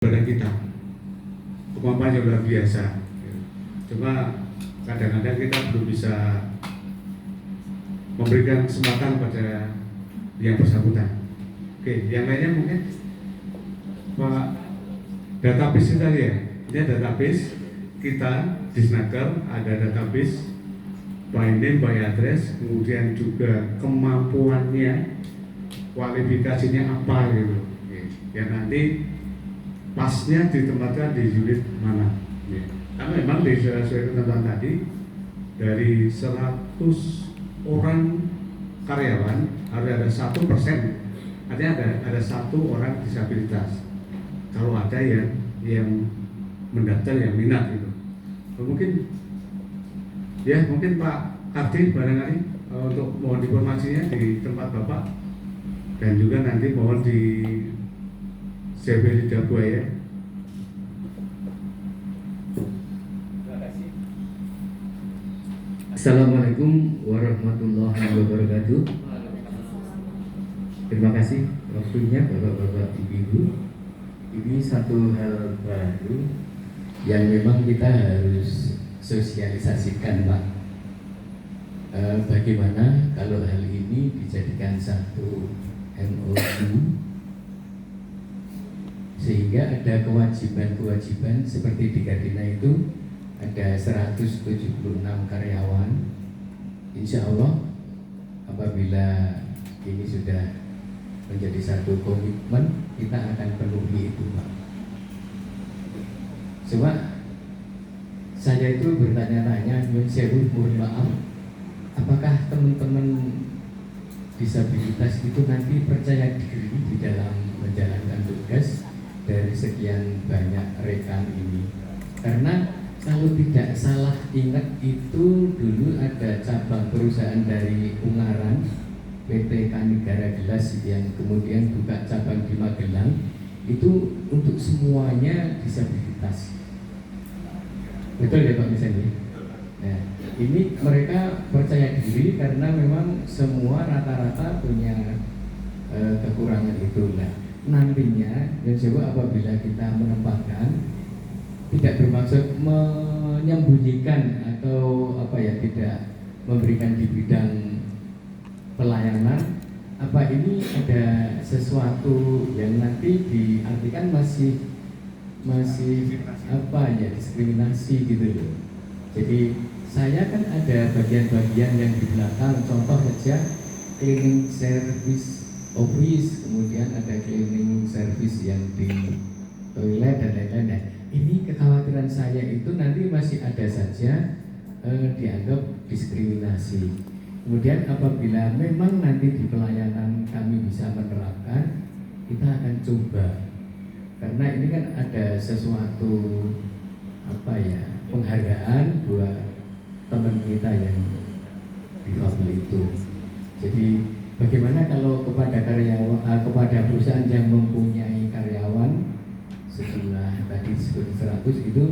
pada kita kemampuan yang luar biasa. Cuma kadang-kadang kita belum bisa memberikan kesempatan pada yang bersangkutan. Oke, yang lainnya mungkin Pak, database tadi ya. Ini database kita di Snaker, ada database by name, by address, kemudian juga kemampuannya, kualifikasinya apa gitu. Oke. Yang nanti pasnya ditempatkan di unit mana. Ya. Karena memang sesuai ketentuan tadi, dari 100 orang karyawan harus ada 1%, artinya ada 1 orang disabilitas. Kalau ada yang mendaftar, yang minat gitu. Mungkin Pak Kardi barangkali untuk mohon informasinya di tempat Bapak, dan juga nanti mohon di CV Lidah Buaya. Assalamualaikum warahmatullahi wabarakatuh. Terima kasih waktunya Bapak-bapak Ibu. Ini satu hal baru yang memang kita harus sosialisasikan, Pak. Bagaimana kalau hal ini dijadikan satu MOU, sehingga ada kewajiban-kewajiban seperti di Kadina itu ada 176 karyawan. Insya Allah apabila ini sudah menjadi satu komitmen, kita akan penuhi itu, Pak. Cuma saya itu bertanya-tanya, mohon maaf, apakah teman-teman disabilitas itu nanti percaya diri di dalam menjalankan tugas dari sekian banyak rekan ini? Karena kalau tidak salah ingat itu dulu ada cabang perusahaan dari Ungaran, PT Kanigara Gelas, yang kemudian buka cabang di Magelang, itu untuk semuanya disabilitas. Betul ya Pak Misani? Nah, ini mereka percaya diri karena memang semua rata-rata punya kekurangan itu. Nah, nantinya dan coba apabila kita menempatkan, tidak bermaksud menyembunyikan atau tidak memberikan di bidang pelayanan, ini ada sesuatu yang nanti diartikan masih diskriminasi gitu loh. Jadi saya kan ada bagian-bagian yang di belakang, contoh saja cleaning service office, kemudian ada cleaning service yang di toilet dan lain-lain. Ini kekhawatiran saya itu nanti masih ada saja dianggap diskriminasi. Kemudian apabila memang nanti di pelayanan kami bisa menerapkan, kita akan coba. Karena ini kan ada sesuatu penghargaan buat teman kita yang difabel itu. Jadi bagaimana kalau kepada kepada perusahaan yang mempunyai karyawan setelah tadi disebut 100 itu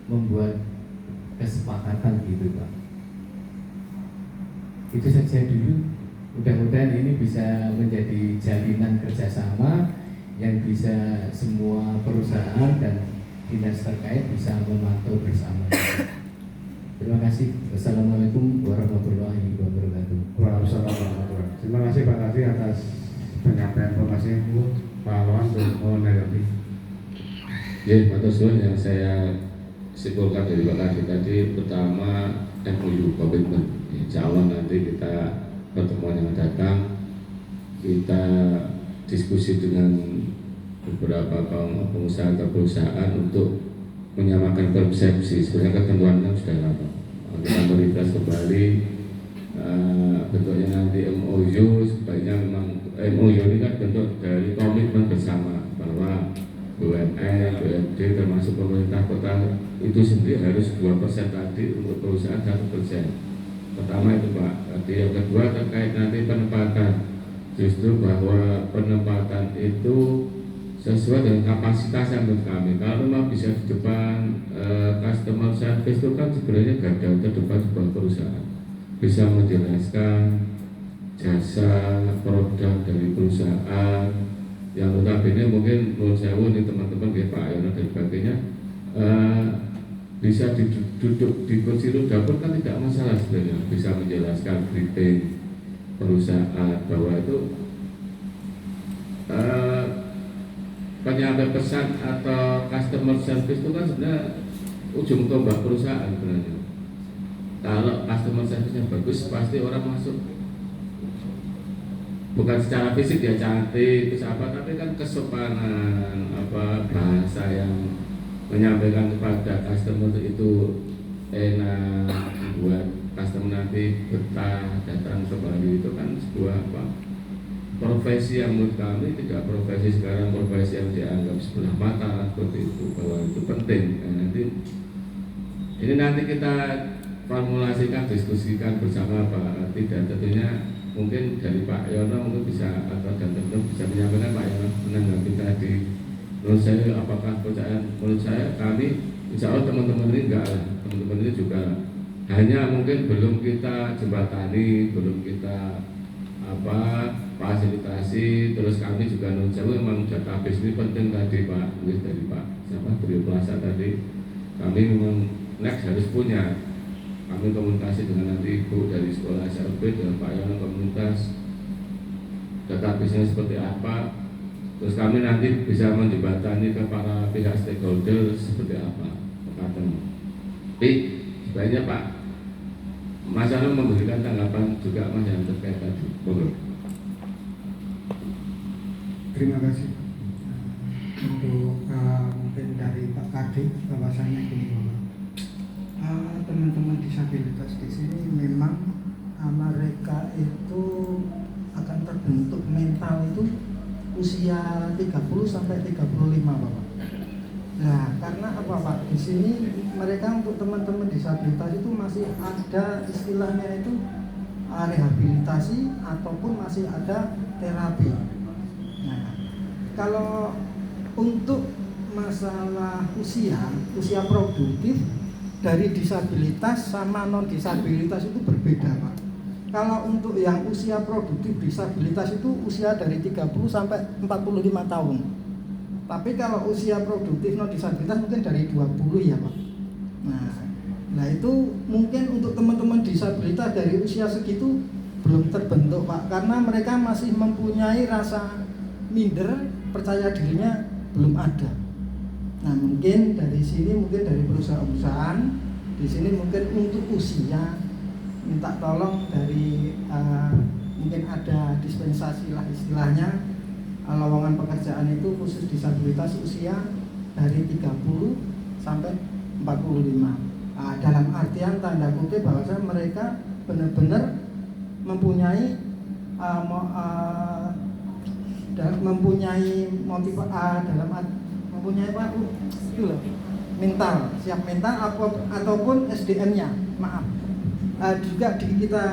membuat kesepakatan gitu, Pak. Itu saja dulu. Mudah-mudahan ini bisa menjadi jalinan kerjasama yang bisa semua perusahaan dan dinas terkait bisa memantau bersama. Terima kasih. Wassalamualaikum warahmatullahi wabarakatuh. Waalaikumsalam warahmatullahi wabarakatuh. Terima kasih Pak Kardi atas penyampaian informasi Pak Lawan untuk menanggapi. Ya, Pak Toswan, yang saya simpulkan dari Pak Kardi tadi, pertama MOU komitmen. Insya Allah nanti kita pertemuan yang datang, kita diskusi dengan beberapa pengusaha atau perusahaan untuk menyamakan persepsi. Sebenarnya ketentuannya sudah lama. Kita beritas kembali bentuknya nanti MOU. Sebaiknya memang MOU ini kan bentuk dari komitmen bersama bahwa BUMN, BUMD termasuk pemerintah kota itu sendiri harus 2% tadi untuk perusahaan 1%. Pertama itu Pak. Yang kedua terkait nanti penempatan, justru bahwa penempatan itu sesuai dengan kapasitas yang menurut kami. Kalau memang bisa di depan customer service itu kan sebenarnya garda terdepan sebuah perusahaan, bisa menjelaskan jasa produk dari perusahaan, yang notabene mungkin menurut saya ini teman-teman ya Pak Yono dan sebagainya bisa duduk di kursi roda pun kan tidak masalah sebenarnya, bisa menjelaskan briefing perusahaan bahwa itu penyampaian pesan atau customer service itu kan sebenarnya ujung tombak perusahaan sebenarnya. Kalau customer service-nya bagus pasti orang masuk, bukan secara fisik ya cantik terus apa, tapi kan kesopanan apa bahasa yang menyampaikan kepada customer itu enak, buat customer nanti betah datang kembali, itu kan sebuah apa profesi yang menurut kami tidak profesi sekarang, profesi yang dianggap sebelah mata seperti itu, bahwa itu penting. Nah, nanti kita formulasikan, diskusikan bersama Pak, tidak tentunya mungkin dari Pak Yono mungkin bisa atau dan teman bisa menyampaikan Pak Yono menanggapi tadi. Menurut saya apakah percayaan? Menurut saya kami insya Allah teman-teman ini enggak lah, teman-teman ini juga hanya mungkin belum kita jembatani, belum kita apa fasilitasi, terus kami juga menurut saya memang database ini penting tadi Pak, dari Pak siapa Trio Plaza tadi, kami memang next harus punya. Kami komunikasi dengan nanti Ibu dari sekolah SLB dengan Pak Yono komunitas database-nya seperti apa, terus kami nanti bisa menjembatani ke para pihak stakeholder seperti apa. Tapi sebaiknya Pak Mas Yono memberikan tanggapan juga Mas yang terkait tadi. Terima kasih. Untuk mungkin dari Pak Kadip bahwasanya gini Bapak. Teman-teman disabilitas di sini memang mereka itu akan terbentuk mental itu usia 30 sampai 35 Bapak. Nah, karena apa Pak? Di sini mereka untuk teman-teman disabilitas itu masih ada istilahnya itu rehabilitasi ataupun masih ada terapi. Nah, kalau untuk masalah usia produktif dari disabilitas sama non disabilitas itu berbeda Pak. Kalau untuk yang usia produktif disabilitas itu usia dari 30 sampai 45 tahun. Tapi kalau usia produktif non disabilitas mungkin dari 20 ya Pak. Nah itu mungkin untuk teman-teman disabilitas dari usia segitu belum terbentuk Pak, karena mereka masih mempunyai rasa minder, percaya dirinya belum ada. Nah mungkin dari sini, mungkin dari perusahaan-perusahaan di sini mungkin untuk usia minta tolong dari mungkin ada dispensasi lah istilahnya, lowongan pekerjaan itu khusus disabilitas usia dari 30 sampai 45. Dalam artian tanda kutip bahwa mereka benar-benar mempunyai mempunyai motivasi mempunyai apa itu loh, mental, siap mental ataupun SDM-nya, maaf. Juga kita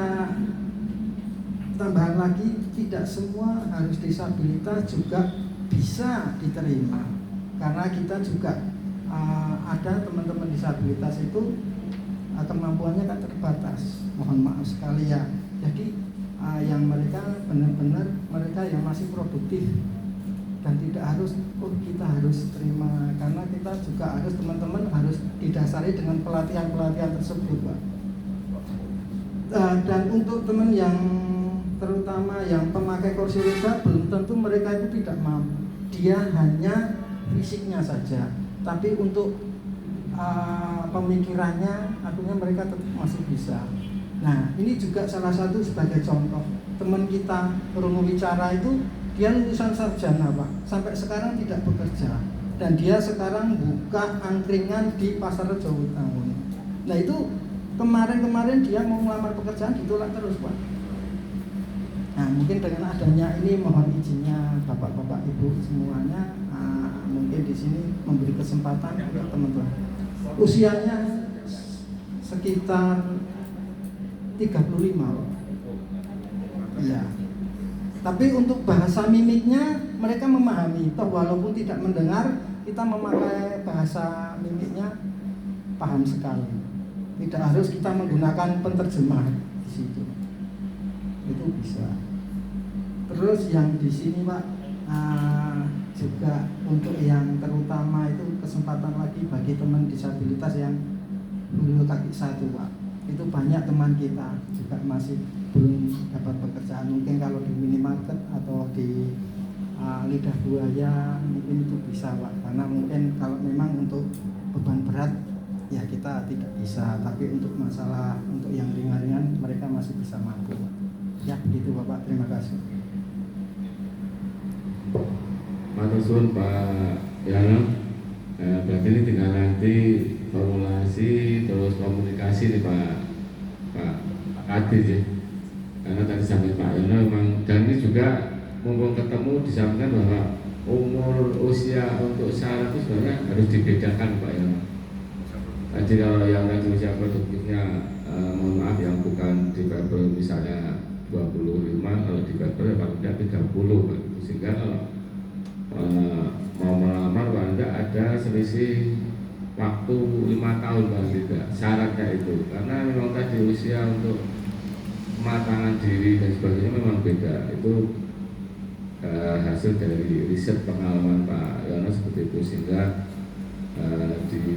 tambahan lagi, tidak semua harus disabilitas juga bisa diterima, karena kita juga ada teman-teman disabilitas itu kemampuannya kan terbatas, mohon maaf sekali ya. Jadi yang mereka benar-benar mereka yang masih produktif dan tidak harus kita harus terima, karena kita juga harus teman-teman harus didasari dengan pelatihan-pelatihan tersebut Pak. Dan untuk teman yang terutama yang pemakai kursi roda belum tentu mereka itu tidak mampu, dia hanya fisiknya saja, tapi untuk pemikirannya artinya mereka tetap masih bisa. Nah ini juga salah satu sebagai contoh teman kita Romo Wicara itu, dia lulusan sarjana Pak, sampai sekarang tidak bekerja, dan dia sekarang buka angkringan di Pasar Rejo Tahun. Nah itu kemarin dia mau melamar pekerjaan ditolak terus Pak. Nah mungkin dengan adanya ini mohon izinnya bapak-bapak ibu semuanya, mungkin di sini memberi kesempatan untuk teman-teman usianya sekitar 35 iya. Tapi untuk bahasa mimiknya mereka memahami, toh walaupun tidak mendengar, kita memakai bahasa mimiknya paham sekali. Tidak harus kita menggunakan penerjemah di situ. Itu bisa. Terus yang di sini Pak, juga untuk yang terutama itu kesempatan lagi bagi teman disabilitas yang hulu kaki satu Pak. Itu banyak teman kita juga masih belum dapat pekerjaan. Mungkin kalau di minimarket atau di lidah buaya mungkin itu bisa Pak. Karena mungkin kalau memang untuk beban berat ya kita tidak bisa, tapi untuk masalah untuk yang ringan-ringan mereka masih bisa mampu Pak. Ya begitu Bapak, terima kasih. Matur suwun Pak Yono. Berarti ini tinggal nanti formulasi terus komunikasi nih Pak Kadis ya. Karena tadi sampai Pak Yono memang, dan ini juga mumpung ketemu disampaikan bahwa umur usia untuk syarat itu sebenarnya harus dibedakan Pak Yono. Jadi kalau yang tadi usia produktifnya mohon maaf yang bukan difabel misalnya 25, kalau difabel paling tidak 30 Pak. Sehingga kalau mau melamar paling tidak ada selisih waktu 5 tahun paling tidak syaratnya itu, karena memang tadi usia untuk kematangan diri dan sebagainya memang beda. Itu hasil dari riset pengalaman Pak Yono seperti itu. Sehingga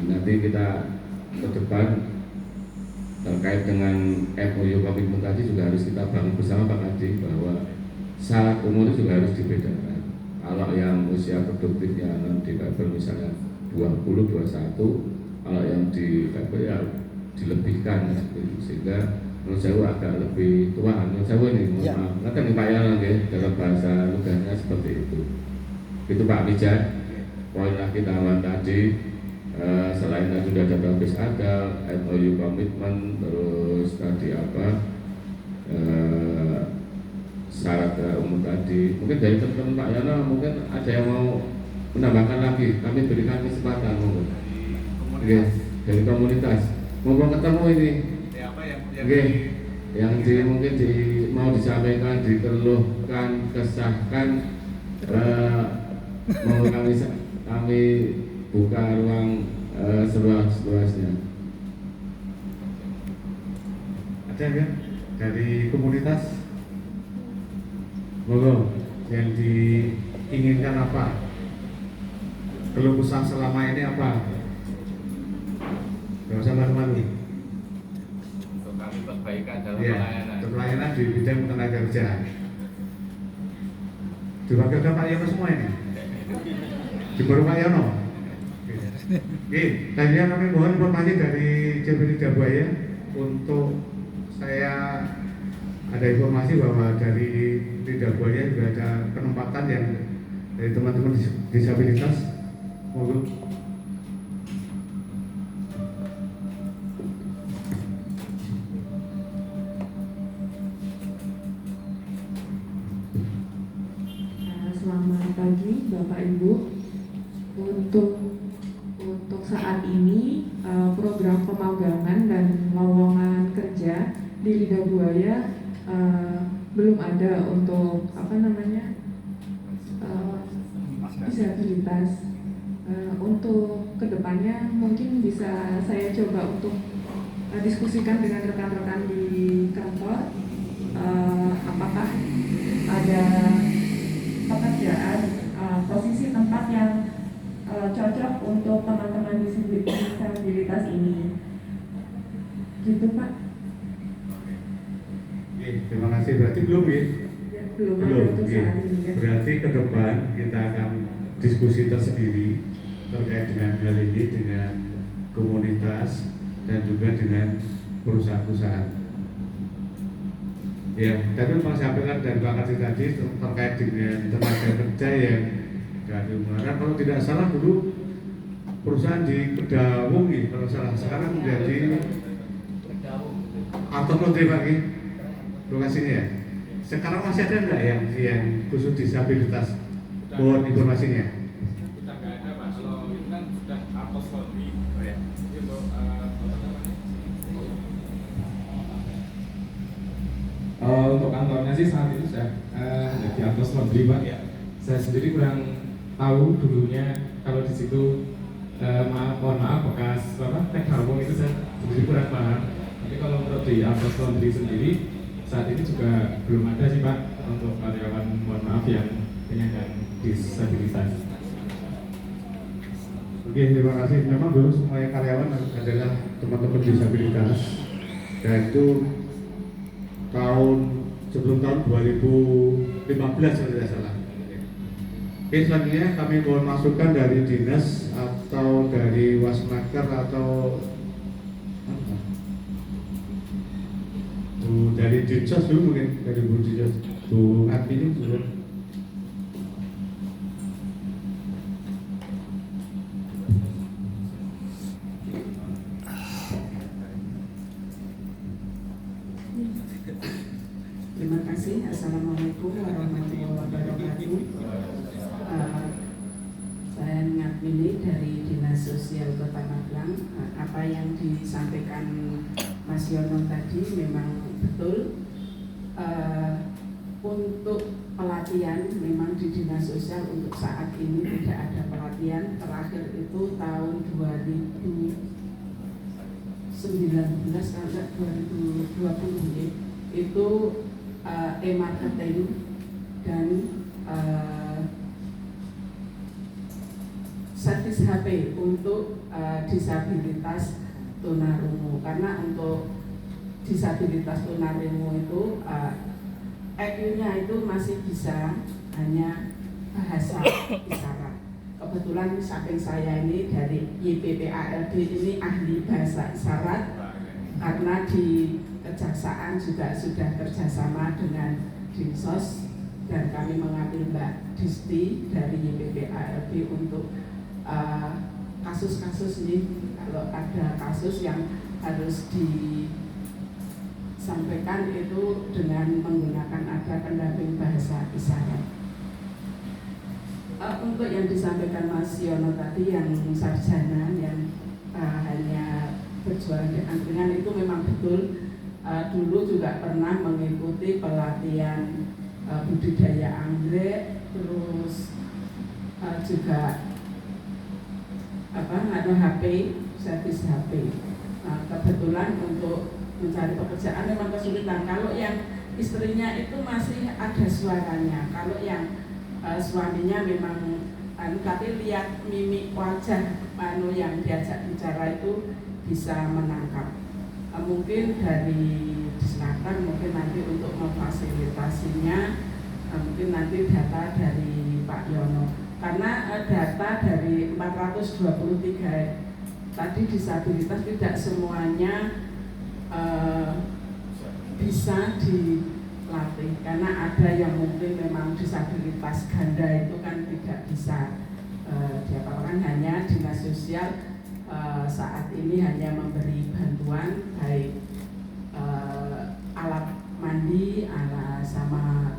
nanti kita ke depan terkait dengan MOU komitmen tadi juga harus kita bangun bersama Pak Kadis bahwa syarat umur itu juga harus dibedakan. Kalau yang usia produktifnya non difabel misalnya 20, 21, kalau yang difabel ya dilebihkan seperti itu. Sehingga menurut saya agak lebih tua, menurut saya ini Ya. maaf, ngerti Pak Yono dalam bahasa lugasnya seperti itu. Itu Pak Mijat. Poin lagi tambahan tadi, selain tadi sudah ada bagus ada MOU komitmen, terus tadi apa syarat umum tadi. Mungkin dari teman-teman Pak Yono mungkin ada yang mau menambahkan lagi, kami berikan kesempatan monggo. Oke, dari komunitas monggo ketemu ini. Oke, yang mungkin mau disampaikan, dikeluhkan, kesahkan, mau kami buka ruang seluas-luasnya. Ada ya dari komunitas? Monggo, yang diinginkan apa? Keluh kesah selama ini apa? Gak usah malu-malu. Untuk kami perbaikan dalam Ya, pelayanan. untuk pelayanan di bidang tenaga kerja. Diwakilkan Pak Yono semua ini. Di baru Pak Yono. Oke, tadinya kami mohon informasi dari CP Lidah Buaya untuk saya ada informasi bahwa dari Lidah Buaya juga ada penempatan yang dari teman-teman disabilitas. Monggo. Selamat pagi Bapak Ibu. Untuk saat ini program pemagangan dan lowongan kerja di Lidah Buaya belum ada untuk disabilitas. Untuk kedepannya mungkin bisa saya coba untuk diskusikan dengan rekan-rekan di kantor, apakah ada pekerjaan posisi tempat yang cocok untuk teman-teman disabilitas ini, gitu Pak. Oke, terima kasih. Berarti belum ya? Ya, belum ada untuk Oke. saat ini ya. Berarti ke depan kita akan diskusi tersendiri terkait dengan hal ini dengan komunitas dan juga dengan perusahaan-perusahaan. Ya, tapi mau sampaikan dari Pak Kadis tadi terkait dengan tenaga kerja yang dari Ungaran, kalau tidak salah dulu perusahaan di Kedawung nih, kalau salah sekarang menjadi atau Laundry Pak Ki, lokasinya ya. Sekarang masih ada nggak yang khusus disabilitas? Mohon informasinya. Kita nggak ada Pak, kalau itu kan sudah Atos Laundry. Ya. Jadi untuk untuk kantornya sih saat itu sudah di Atos Laundry Pak. Ya. Saya sendiri kurang tahu dulunya kalau di situ mohon maaf bekas Teknawung itu saya sendiri kurang paham. Tapi kalau untuk di Atos Laundry sendiri saat ini juga belum ada sih Pak untuk karyawan mohon maaf yang penyandang disabilitas. Oke, terima kasih. Memang dulu semuanya karyawan adalah teman-teman disabilitas, dan itu sebelum tahun 2015 kalau tidak salah. Oke, selanjutnya kami mohon masukan dari dinas atau dari Wasnaker atau apa? Dari Dinsos dulu mungkin, dari Bu Dinsos, Bu Admin dulu. Terima kasih. Assalamualaikum warahmatullahi wabarakatuh. Saya Ngatmini dari Dinas Sosial Kota Magelang. Apa yang disampaikan Mas Yono tadi memang betul. Untuk pelatihan memang di Dinas Sosial untuk saat ini tidak ada pelatihan. Terakhir itu tahun 2019 sampai 2020 itu e-marketing dan servis HP untuk disabilitas tunarungu. Karena untuk disabilitas tunarungu itu EQ-nya itu masih bisa hanya bahasa isyarat. Kebetulan samping saya ini dari YPPALD ini ahli bahasa isyarat, karena di Kejaksaan juga sudah kerjasama dengan Dinsos, dan kami mengambil Mbak Disti dari YPPALD untuk kasus-kasus ini. Kalau ada kasus yang harus disampaikan itu dengan menggunakan ada pendamping bahasa isyarat. Untuk yang disampaikan Mas Yono tadi yang sarjana yang hanya berjualan di angkringan itu memang betul. Dulu juga pernah mengikuti pelatihan budidaya anggrek, terus juga ada HP, servis HP. Kebetulan untuk mencari pekerjaan memang kesulitan. Kalau yang istrinya itu masih ada suaranya, kalau yang suaminya memang tapi lihat mimik wajah yang diajak bicara itu bisa menangkap. Mungkin dari Disnaker mungkin nanti untuk memfasilitasinya, mungkin nanti data dari Pak Yono, karena data dari 423 tadi disabilitas tidak semuanya bisa dilatih, karena ada yang mungkin memang disabilitas ganda itu kan tidak bisa diapa-apakan. Hanya dinas sosial saat ini hanya memberi bantuan baik alat mandi, sama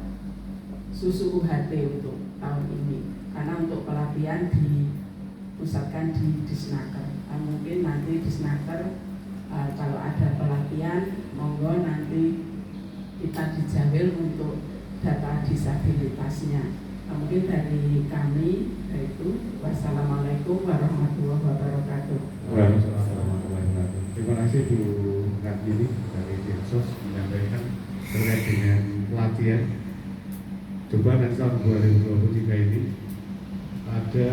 susu UHT untuk tahun ini, karena untuk pelatihan dipusatkan di Disnaker. Mungkin nanti Disnaker kalau ada pelatihan monggo nanti kita dijawil untuk data disabilitasnya. Mungkin dari kami yaitu wassalamualaikum warahmatullahi wabarakatuh. Waalaikumsalam warahmatullahi wabarakatuh. Terima kasih Bu Ngatmini dari Dinsos menyampaikan terkait dengan pelatihan. Coba nanti tahun 2023 ini ada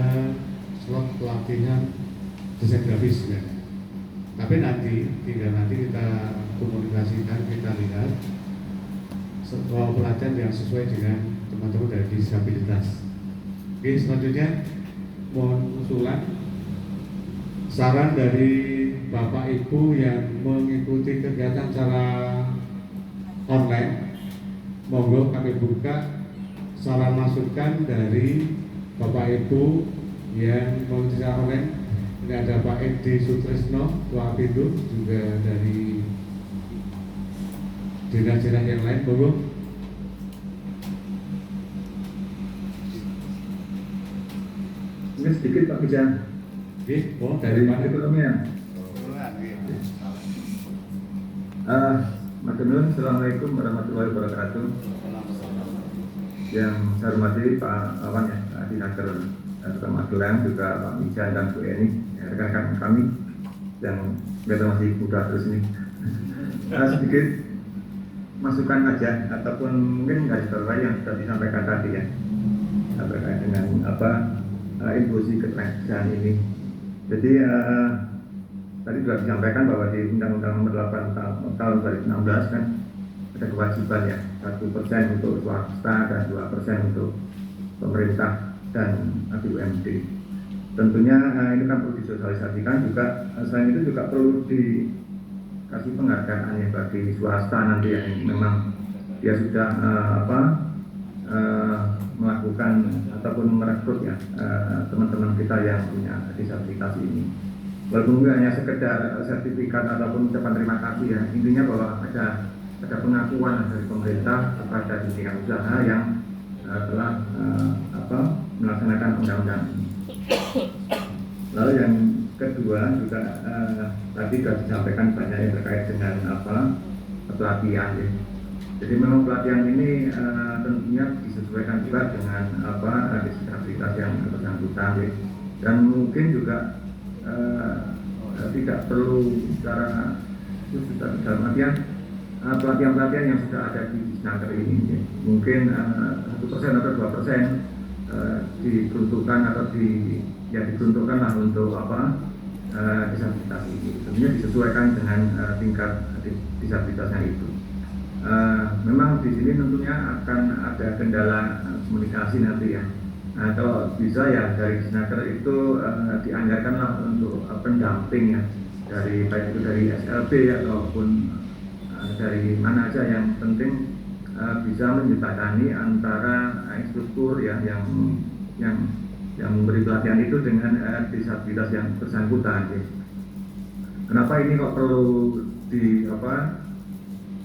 slot pelatihan desain grafis ya. Tapi nanti kita komunikasikan, kita lihat soal pelatihan yang sesuai dengan teman-teman dari disabilitas. Oke, selanjutnya mohon usulan saran dari Bapak Ibu yang mengikuti kegiatan secara online. Monggo kami buka saran masukan dari Bapak Ibu yang mengikuti secara online. Ini ada Pak Edi Sutrisno, Ketua Apindo, juga dari dinas-dinas yang lain. Monggo. Ini sedikit Pak Bijang. Dari mana? Ekonomi ya. Mas Nur, Assalamualaikum warahmatullahi wabarakatuh. Yang saya hormati Pak Awan ya, Pak Disnaker Magelang, juga Pak Mija dan Bu Eni, rekan-rekan kami yang kita masih muda terus ini. Sedikit masukan aja ataupun mungkin nggak sesuai yang sudah disampaikan tadi ya. terkait dengan inklusi ketenagakerjaan ini. Jadi tadi sudah disampaikan bahwa di Undang-Undang Nomor 8 tahun 2016 kan ada kewajiban ya 1% untuk swasta dan 2% untuk pemerintah dan BUMD. Tentunya ini kan perlu disosialisasikan juga. Selain itu juga perlu dikasih penghargaan ya bagi swasta nanti yang memang dia sudah melakukan ataupun merekrut ya teman-teman kita yang punya disabilitas ini. Walaupun hanya sekedar sertifikat ataupun ucapan terima kasih ya, intinya bahwa ada pengakuan dari pemerintah kepada dunia usaha yang telah melaksanakan undang-undang ini. Lalu yang kedua juga tadi sudah disampaikan banyak yang terkait dengan pelatihan ya. Jadi memang pelatihan ini tentunya disesuaikan juga dengan disabilitas yang bersangkutan ya. Dan mungkin juga tidak perlu secara khusus dalam artian pelatihan-pelatihan yang sudah ada di Disnaker ini ya. Mungkin 1% atau 2% diperuntukkan atau diperuntukkanlah untuk disabilitas ini. Tentunya disesuaikan dengan tingkat disabilitasnya itu. Memang di sini tentunya akan ada kendala komunikasi nanti ya. Nah, kalau bisa ya dari Disnaker itu dianggarkanlah untuk pendamping ya, dari baik itu dari SLB ataupun dari mana aja, yang penting bisa menjembatani antara instruktur ya yang memberi pelatihan itu dengan disabilitas yang bersangkutan. Ya. Kenapa ini kok perlu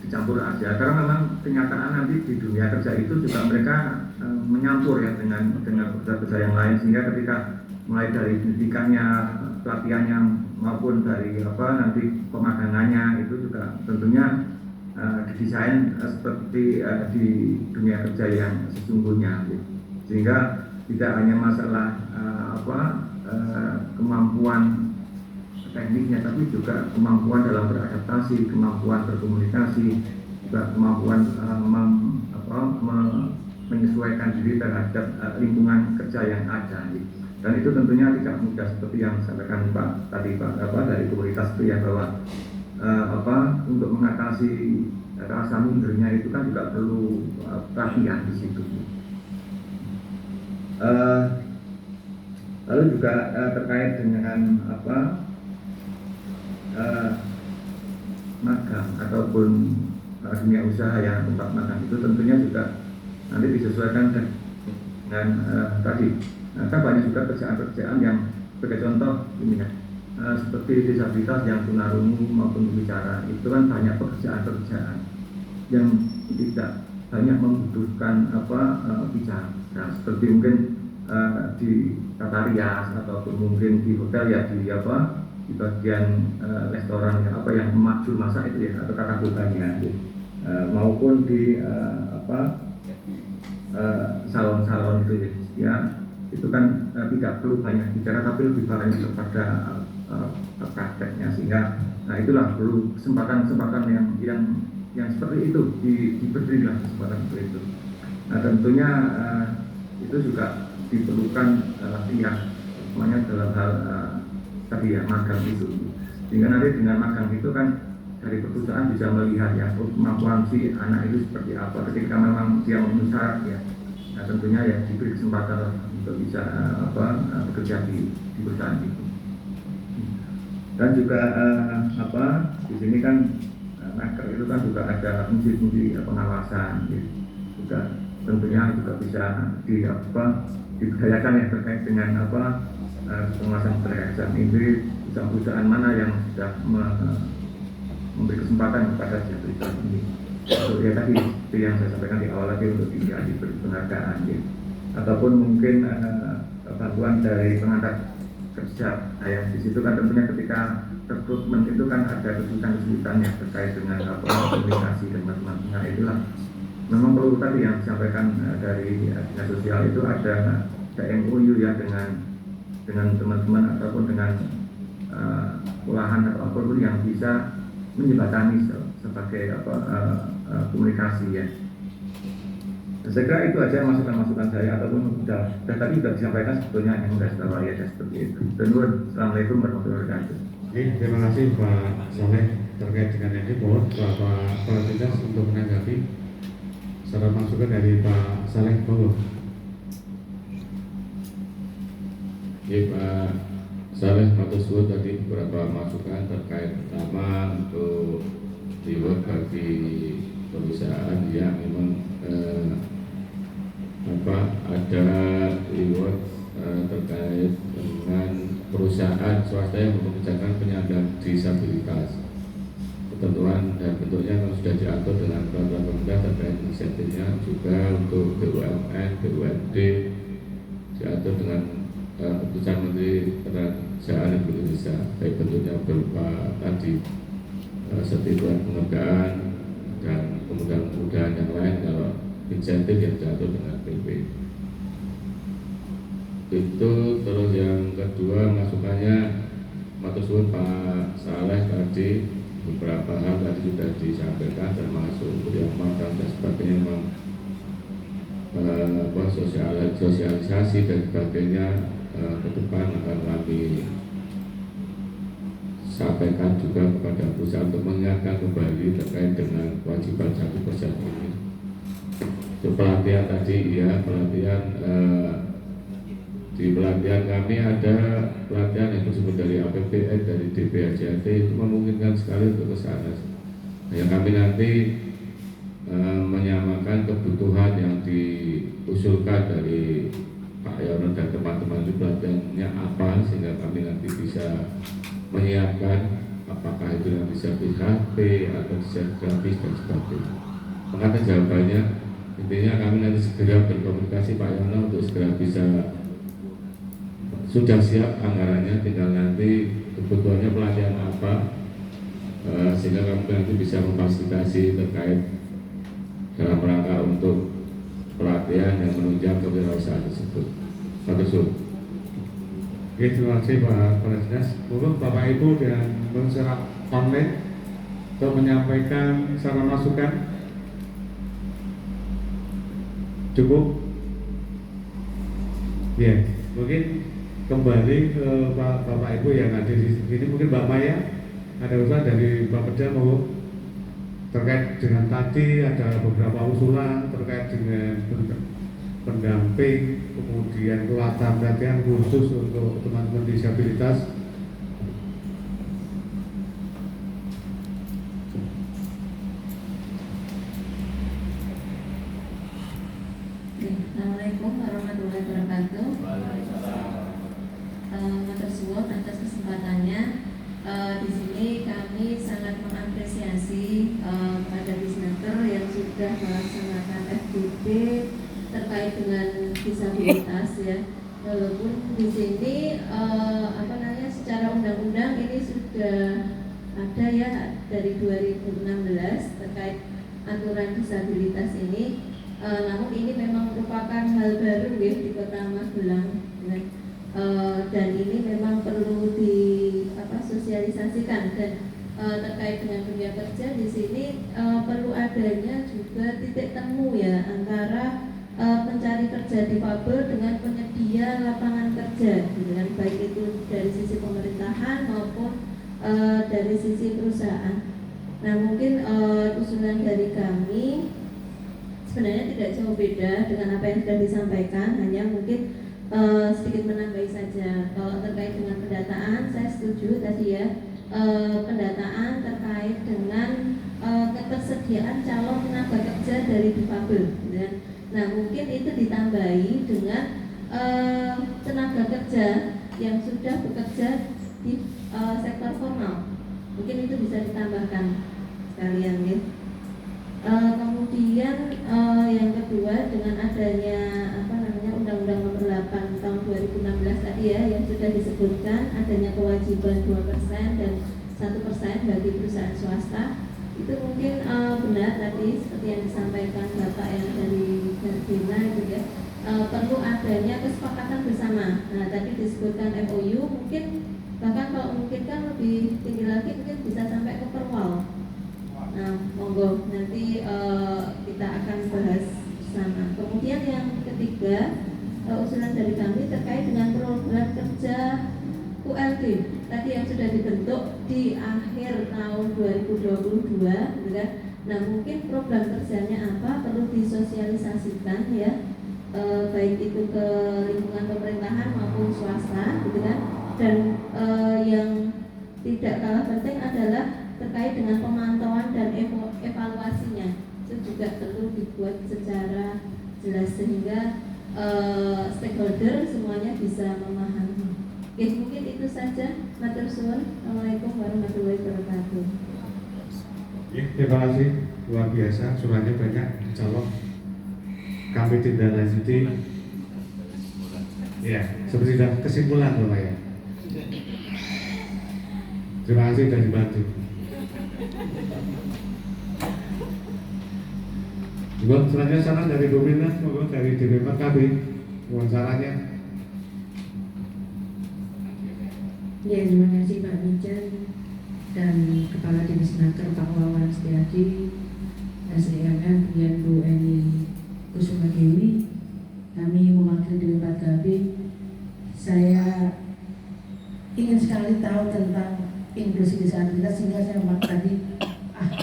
dicampur aja? Karena memang kenyataan nanti di dunia kerja itu juga mereka menyampur ya dengan kerja-kerja yang lain, sehingga ketika mulai dari pendidikannya, pelatihannya maupun dari nanti pemagangannya itu juga tentunya didesain seperti di dunia kerja yang sesungguhnya, sehingga tidak hanya masalah kemampuan teknisnya, tapi juga kemampuan dalam beradaptasi, kemampuan berkomunikasi, juga kemampuan menyesuaikan diri terhadap lingkungan kerja yang ada. Dan itu tentunya tidak mudah seperti yang disampaikan Pak tadi dari komunitas itu ya, bahwa untuk mengatasi rasa mindernya itu kan juga perlu perhatian di situ. Lalu juga terkait dengan magang ataupun dunia usaha yang tempat magang itu tentunya juga nanti disesuaikan dengan tadi. Nah, kan banyak juga kerjaan-kerjaan yang sebagai contoh ini ya, seperti disabilitas yang tunarungu maupun bicara, itu kan banyak pekerjaan-pekerjaan yang tidak banyak membutuhkan bicara. Nah, seperti mungkin di tata rias ataupun mungkin di hotel ya, di bagian restoran yang makjul masak itu ya, atau kata bukannya maupun di salon-salon itu ya, itu kan tidak perlu banyak bicara tapi lebih banyak kepada prakteknya, sehingga itulah perlu kesempatan-kesempatan yang seperti itu diberilah kesempatan seperti itu. Nah, tentunya itu juga diperlukan latihan semuanya dalam hal tadi ya, magang itu, sehingga nanti dengan magang itu kan dari perusahaan bisa melihat ya kemampuan si anak itu seperti apa ketika memang dia memenuhi syarat ya. Nah, tentunya ya diberi kesempatan untuk bisa bekerja di perusahaan itu. Dan juga di sini kan Naker itu kan juga ada fungsi-fungsi pengawasan ya. Juga tentunya juga bisa diberdayakan ya terkait dengan pengawasan terhadap ini, perusahaan mana yang sudah memberi kesempatan kepada disabilitas ini. Untuk ya tadi itu yang saya sampaikan di awal lagi, untuk diberi penghargaan ya. Ataupun mungkin bantuan dari pengantar kerja. Nah, yang di situ kan tentunya ketika rekrutmen itu kan ada kesulitan-kesulitan yang terkait dengan komunikasi dan macam-macam. Nah, itulah memang perlu tadi yang disampaikan dari dinas sosial itu ada MOU ya dengan teman-teman ataupun dengan olahan atau apapun yang bisa menjembatani sebagai komunikasi ya. Saya kira itu aja masukan-masukan saya, ataupun sudah tadi sudah disampaikan sebetulnya yang sudah saya seperti itu. Dan Assalamualaikum warahmatullahi wabarakatuh. Oke, terima kasih Pak Soleh terkait dengan ini. Mohon Bapak Kapolres untuk menanggapi saran masukan dari Pak Saleh. Monggo. Ya Pak Saleh, matur suwun tadi beberapa masukan terkait pertama untuk reward bagi perusahaan yang memang ada reward terkait dengan perusahaan swasta yang mempekerjakan penyandang disabilitas. Ketentuan dan bentuknya kalau sudah diatur dengan peraturan pemerintah terkait insentifnya, juga untuk BUMN, BUMD diatur dengan keputusan Menteri Pekerjaan Republik Indonesia, baik bentuknya berupa tadi sertifikat penghargaan dan kemudahan-kemudahan yang lain kalau insentif yang diatur dengan PP. Itu terus yang kedua masukannya matur suwun Pak Saleh tadi, beberapa hal tadi sudah disampaikan termasuk yang makan dan sebagainya, memang sosialisasi dan sebagainya ke depan akan kami sampaikan juga kepada perusahaan untuk mengingatkan kembali terkait dengan kewajiban 1% ini. Untuk pelatihan tadi, ya pelatihan di pelatihan kami ada pelatihan yang bersumber dari APBN, dari DPRJT, itu memungkinkan sekali untuk ke sana. Yang kami nanti menyamakan kebutuhan yang diusulkan dari Pak Yono dan teman-teman di pelatihannya apa, sehingga kami nanti bisa menyiapkan apakah itu yang bisa HP atau desain grafis dan sebagainya. Maka jawabannya intinya kami nanti segera berkomunikasi Pak Yono untuk segera bisa sudah siap anggarannya, tinggal nanti kebutuhannya pelatihan apa, sehingga kami nanti bisa memfasilitasi terkait dalam rangka untuk pelatihan yang menunjang kewirausahaan tersebut. Matur. Oke, terima kasih Pak Kapolres. Monggo Bapak Ibu dan secara online untuk menyampaikan saran masukan. Cukup? Ya, mungkin kembali ke Bapak Ibu yang ada di sini. Mungkin Mbak Maya ada usaha dari Bapak Perda, monggo. Terkait dengan tadi ada beberapa usulan terkait dengan pendamping, kemudian pelatihan khusus untuk teman-teman disabilitas. Assalamualaikum warahmatullahi wabarakatuh. Matur suwun atas kesempatannya. Di sini kami sangat mengapresiasi pada Disnaker yang sudah melaksanakan FGD terkait dengan disabilitas, ya. Walaupun di sini secara undang-undang ini sudah ada ya dari 2016 terkait aturan disabilitas ini. Namun ini memang merupakan hal baru ya di Kota Magelang, dan ini memang perlu disosialisasikan, dan terkait dengan dunia kerja di sini perlu adanya juga titik temu ya antara pencari kerja difabel dengan penyedia lapangan kerja, dengan baik itu dari sisi pemerintahan maupun dari sisi perusahaan. Nah mungkin usulan dari kami sebenarnya tidak jauh beda dengan apa yang sudah disampaikan, hanya mungkin sedikit menambahi saja. Kalau terkait dengan pendataan, saya setuju tadi ya, pendataan terkait dengan ketersediaan calon tenaga kerja dari difabel. Nah mungkin itu ditambahi dengan tenaga kerja yang sudah bekerja di sektor formal. Mungkin itu bisa ditambahkan sekalian ya. Kemudian yang kedua, dengan adanya Undang-Undang Nomor 8 tahun 2016 tadi ya, yang sudah disebutkan adanya kewajiban 2% dan 1% bagi perusahaan swasta, itu mungkin benar tadi seperti yang disampaikan Bapak yang dari Gardena itu ya, perlu adanya kesepakatan bersama. Nah tadi disebutkan MOU, mungkin bahkan kalau mungkin kan lebih tinggi lagi, mungkin bisa sampai ke Perwal. Nah, monggo nanti kita akan bahas bersama. Kemudian yang ketiga, usulan dari kami terkait dengan program kerja ULD tadi yang sudah dibentuk di akhir tahun 2022, gitu kan? Nah, mungkin program kerjanya apa perlu disosialisasikan ya, baik itu ke lingkungan pemerintahan maupun swasta, gitu kan? Dan yang tidak kalah penting adalah terkait dengan pemantauan dan evaluasinya, itu juga perlu dibuat secara jelas sehingga stakeholder semuanya bisa memahami. Oke, mungkin itu saja. Matur suwun. Assalamualaikum warahmatullahi wabarakatuh. Terima kasih, luar biasa, suratnya banyak, insyaallah kami tindak lanjuti. Ya, seperti sudah kesimpulan Bapak ya. Terima kasih sudah dibantu. Juga selanjutnya saran dari Bu Mina, semoga dari DPP KB wawancaranya. Ya, terima kasih Pak Mijan dan Kepala Dinas Naker Pak Wawan Setiadi, SDMM kemudian Bu Eni Kusuma Dewi. Kami mewakili DPP KB. Saya ingin sekali tahu tentang inklusi disabilitas sehingga saya tadi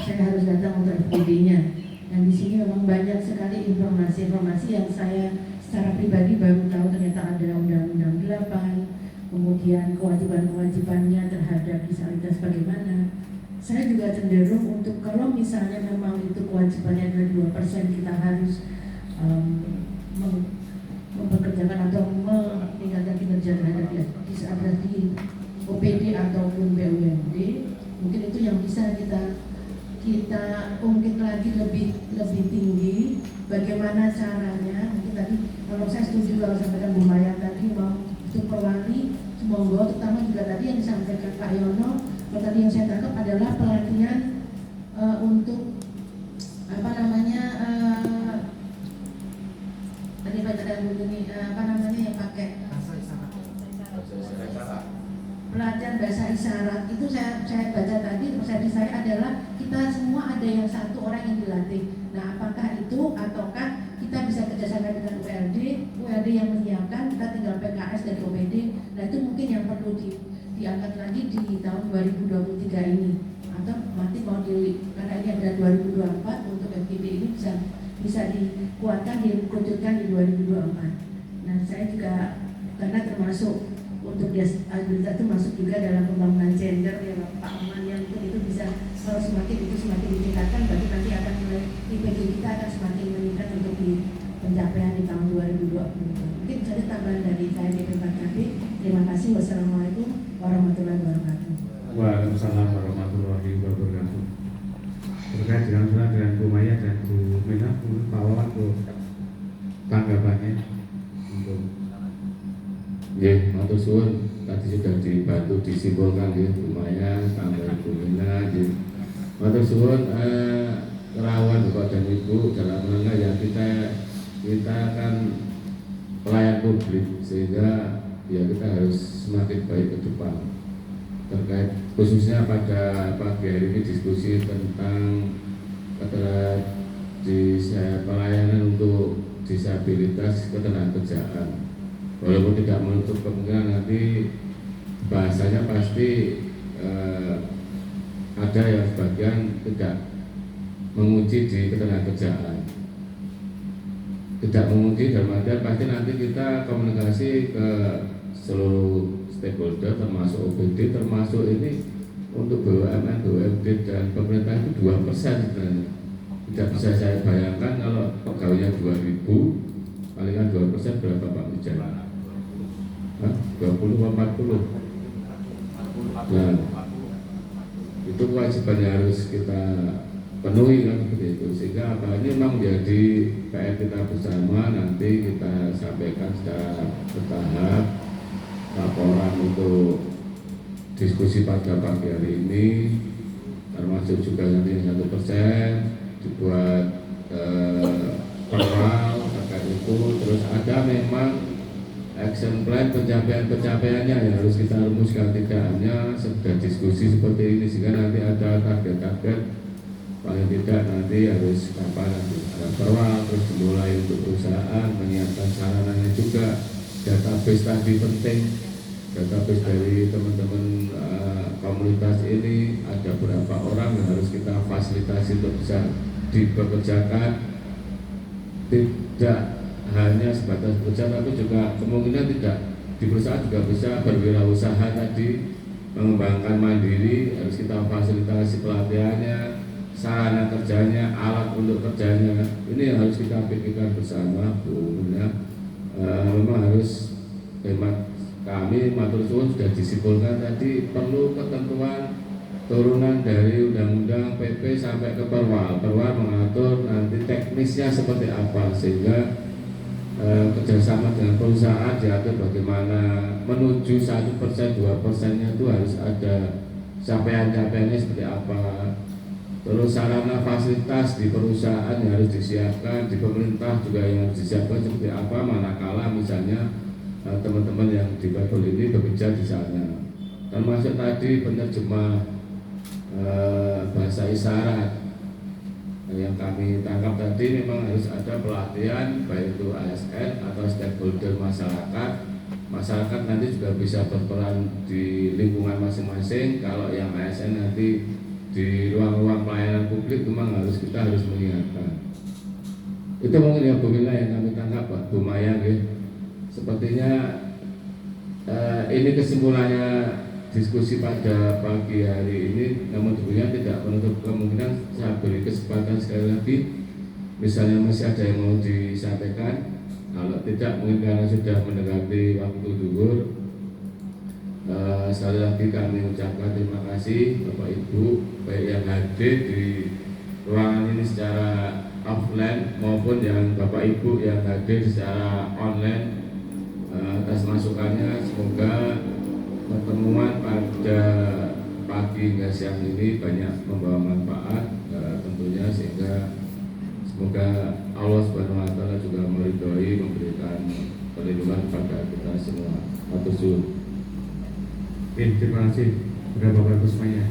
saya harus datang untuk FPD-nya. Dan di sini memang banyak sekali informasi-informasi yang saya secara pribadi baru tahu, ternyata ada Undang-Undang 8, kemudian kewajiban-kewajibannya terhadap disabilitas bagaimana. Saya juga cenderung untuk kalau misalnya memang itu kewajibannya adalah 2%, kita harus mempekerjakan atau meningkatkan kinerja terhadap disabilitas di OPD ataupun BUMD. Mungkin itu yang bisa kita ungkit lagi lebih tinggi. Bagaimana caranya? Mungkin tadi kalau saya setuju kalau sampaikan Bu Maya tadi mau itu perwali, semoga terutama juga tadi yang disampaikan Pak Yono. Kalau tadi yang saya tangkap adalah pelatihan untuk apa namanya tadi baca ini apa namanya yang pakai pelatihan bahasa isyarat itu saya baca tadi persepsi saya adalah kita semua ada yang satu orang yang dilatih. Nah, apakah itu ataukah kita bisa kerjasama dengan ULD yang menyiapkan, kita tinggal PKS dari OPD. Nah, itu mungkin yang perlu diangkat lagi di tahun 2023 ini, atau nanti mau karena ini ada 2024 untuk FGD ini bisa dikuatkan, dikerucutkan di 2024. Nah, saya juga karena termasuk untuk disabilitas itu masuk juga dalam pembangunan gender ya Pak Aman, yang itu bisa kalau semakin ditingkatkan berarti nanti akan mulai IPG kita akan semakin meningkat untuk di pencapaian di tahun 2020. Mungkin saja tambahan dari saya DPP KB. Terima kasih. Wassalamualaikum warahmatullahi wabarakatuh. Waalaikumsalam warahmatullahi wabarakatuh. Terkait dengan surat dengan Bu Maya dan Bu Mina, Pak Wawan untuk tanggapannya untuk matur suwun, tadi sudah dibantu disimpulkan ya Bu Maya tambah Bu Mina. Matur suwun, rawan Bapak dan Ibu dalam rangka ya kita kan pelayan publik, sehingga ya kita harus semakin baik ke depan. Terkait khususnya pada pagi hari ini diskusi tentang pelayanan untuk disabilitas ketenagakerjaan. Walaupun tidak menutup kemungkinan nanti bahasanya pasti ada yang sebagian tidak menguji di ketenagakerjaan, tidak menguji dalam artian pasti nanti kita komunikasi ke seluruh stakeholder termasuk OPD, termasuk ini untuk BUMN, BUMD dan pemerintah itu 2% sebenarnya. Tidak bisa saya bayangkan kalau pegawainya 2.000 palingan 2% berapa Pak Mijan? 20 atau 40. Nah, itu kewajiban yang harus kita penuhi kan seperti itu, sehingga apa ini memang menjadi PR kita bersama. Nanti kita sampaikan secara bertahap laporan untuk diskusi pada pagi hari ini, termasuk juga nanti 1% dibuat perwal terkait itu. Terus ada memang action plan pencapaiannya yang harus kita rumuskan, tidak hanya sekedar diskusi seperti ini, sehingga nanti ada target-target paling tidak nanti harus ada perwal, terus dimulai untuk perusahaan menyiapkan sarananya juga. Database tadi penting, database dari teman-teman komunitas ini, ada berapa orang yang harus kita fasilitasi untuk bisa dipekerjakan, tidak hanya sebatas bekerja, tapi juga kemungkinan tidak di perusahaan juga bisa berwirausaha tadi, mengembangkan mandiri, harus kita fasilitasi pelatihannya, sarana kerjanya, alat untuk kerjanya. Ini yang harus kita pikirkan bersama, Bu. Memang harus hemat kami matur suwun sudah disimpulkan tadi perlu ketentuan turunan dari undang-undang PP sampai ke perwal. Perwal mengatur nanti teknisnya seperti apa sehingga kerjasama dengan perusahaan diatur bagaimana menuju 1%, 2%-nya itu harus ada capaian-capaiannya seperti apa. Terus sarana fasilitas di perusahaan yang harus disiapkan, di pemerintah juga yang harus disiapkan seperti apa, manakala misalnya teman-teman yang di Bible ini bekerja di sana. Termasuk tadi penerjemah bahasa isyarat yang kami tangkap tadi, memang harus ada pelatihan baik itu ASN atau stakeholder masyarakat. Masyarakat nanti juga bisa berperan di lingkungan masing-masing. Kalau yang ASN nanti di ruang-ruang pelayanan publik memang kita harus mengingatkan. Itu mungkin yang Bu Mila yang kami tangkap, Pak Bu Maya. Sepertinya ini kesimpulannya diskusi pada pagi hari ini. Namun tentunya tidak menutup kemungkinan saya beri kesempatan sekali lagi, misalnya masih ada yang mau disampaikan. Kalau tidak, mungkin karena sudah mendekati waktu zuhur, sekali lagi kami ucapkan terima kasih Bapak Ibu baik yang hadir di ruangan ini secara offline maupun yang Bapak Ibu yang hadir secara online atas masukannya. Semoga pertemuan pada pagi hingga siang ini banyak membawa manfaat tentunya, sehingga semoga Allah Subhanahu wa Ta'ala juga meridhoi, memberikan perlindungan kepada kita semua. Matur suwun. Terima kasih kepada Bapak Ibu semuanya.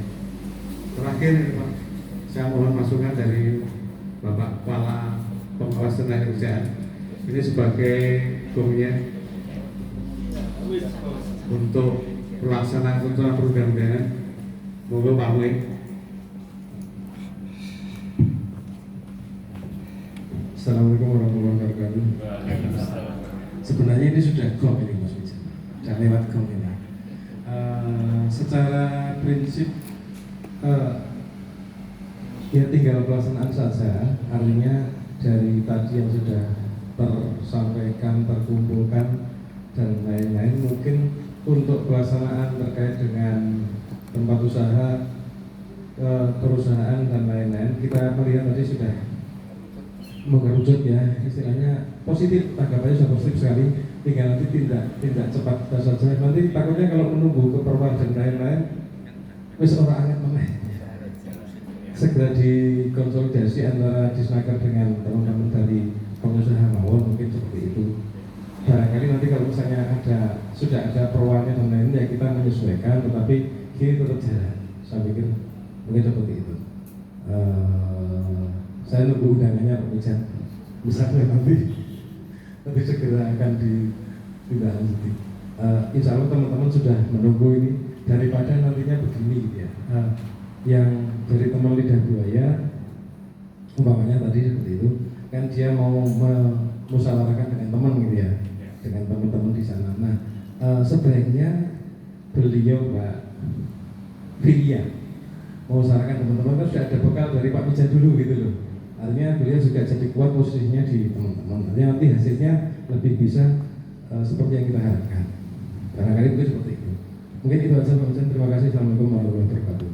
Terakhir Pak, saya mohon masukan dari Bapak Kepala Pengawas Tenaga Kerjaan ini sebagai gongnya untuk pelaksanaan ketentuan perundang-undangan. Monggo Pak Mui. Assalamualaikum warahmatullahi wabarakatuh. Sebenarnya ini sudah gong ini Mas Wijan, sudah lewat gong ini. Secara prinsip ya tinggal pelaksanaan saja. Artinya dari tadi yang sudah tersampaikan, terkumpulkan dan lain-lain, mungkin untuk pelaksanaan terkait dengan tempat usaha, perusahaan dan lain-lain, kita melihat tadi sudah mengerucut ya, istilahnya positif, tanggapannya sudah positif sekali. Tinggal nanti tindak cepat saja. Nanti takutnya kalau menunggu ke perwan dan lain-lain, wis orang anget meneh. Segera dikonsolidasi antara Disnaker dengan teman-teman dari pengusaha mawon, mungkin seperti itu. Barangkali nanti kalau misalnya sudah ada perwannya dan lain-lain, ya kita menyesuaikan, tetapi kini tetap jalan. Saya pikir mungkin seperti itu. Saya nunggu undangannya Pak Mijan, misalnya nanti segera akan ditindaklanjuti. Insya Allah teman-teman sudah menunggu ini, daripada nantinya begini gitu ya. Yang dari teman lidah buaya, umpamanya tadi seperti itu, kan dia mau memusyawarahkan dengan teman gitu ya, dengan teman-teman di sana. Nah, sebaiknya beliau Mbak Filia memusyawarahkan teman-teman, kan sudah ada bekal dari Pak Mijan dulu gitu loh. Artinya beliau juga jadi kuat posisinya di teman-teman. Artinya nanti hasilnya lebih bisa seperti yang kita harapkan. Barangkali mungkin seperti itu. Mungkin itu saja Pak Mijan. Terima kasih. Assalamualaikum warahmatullahi wabarakatuh.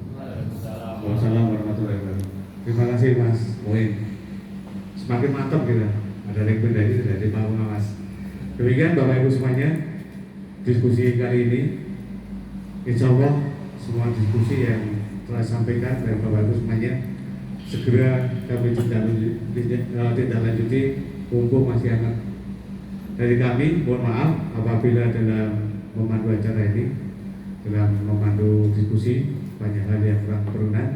Waalaikumsalam warahmatullahi wabarakatuh. Terima kasih Mas Muin. Semakin mantap kita. Ada rekomendasi dari Pak Pengawas. Demikian Bapak Ibu semuanya, diskusi kali ini. Insya Allah semua diskusi yang telah disampaikan dari Bapak Ibu semuanya segera kami tindak lanjuti mumpung masih hangat. Dari kami mohon maaf apabila dalam memandu acara ini, dalam memandu diskusi banyak hal yang kurang berkenan.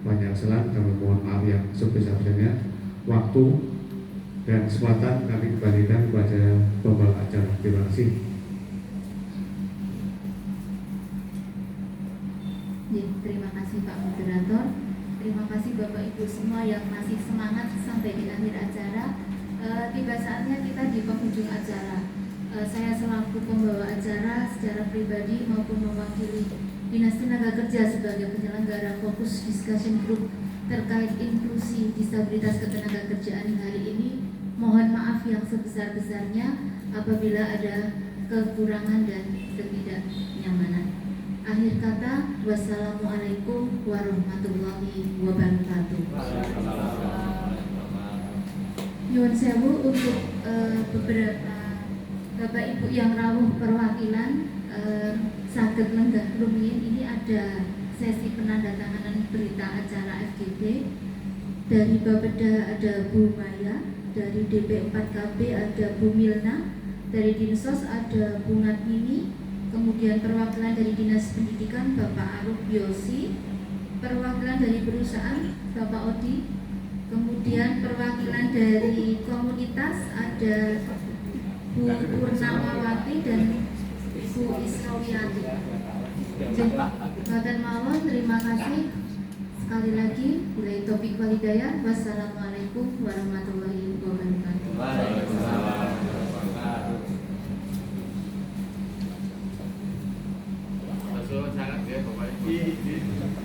banyak kesalahan, kami mohon maaf yang sebesar-besarnya. Waktu dan kesempatan kami kembalikan kepada pembawa acara. Terima kasih. Terima kasih Pak Moderator. Terima kasih Bapak Ibu semua yang masih semangat sampai di akhir acara. Tiba saatnya kita di penghujung acara. Saya selaku pembawa acara secara pribadi maupun mewakili Dinas Tenaga Kerja sebagai penyelenggara fokus discussion group terkait inklusi disabilitas ketenagakerjaan hari ini, mohon maaf yang sebesar-besarnya apabila ada kekurangan dan ketidaknyamanan. Akhir kata, wassalamualaikum warahmatullahi wabarakatuh. Nyuwun sewu untuk beberapa Bapak Ibu yang rawuh perwakilan saged lenggah rumiyin, ini ada sesi penandatanganan berita acara FGD. Dari Bapeda ada Bu Maya, dari DP4KB ada Bu Milna, dari Dinsos ada Bu Natmini, kemudian perwakilan dari Dinas Pendidikan Bapak Aruf Yosi, perwakilan dari perusahaan Bapak Odi, kemudian perwakilan dari komunitas ada Bu Purnamawati dan Bu Israwiyati. Badan mawon, terima kasih sekali lagi. Bila topik walidayah, wassalamualaikum warahmatullahi wabarakatuh. Sangat ya Bapak Ibu.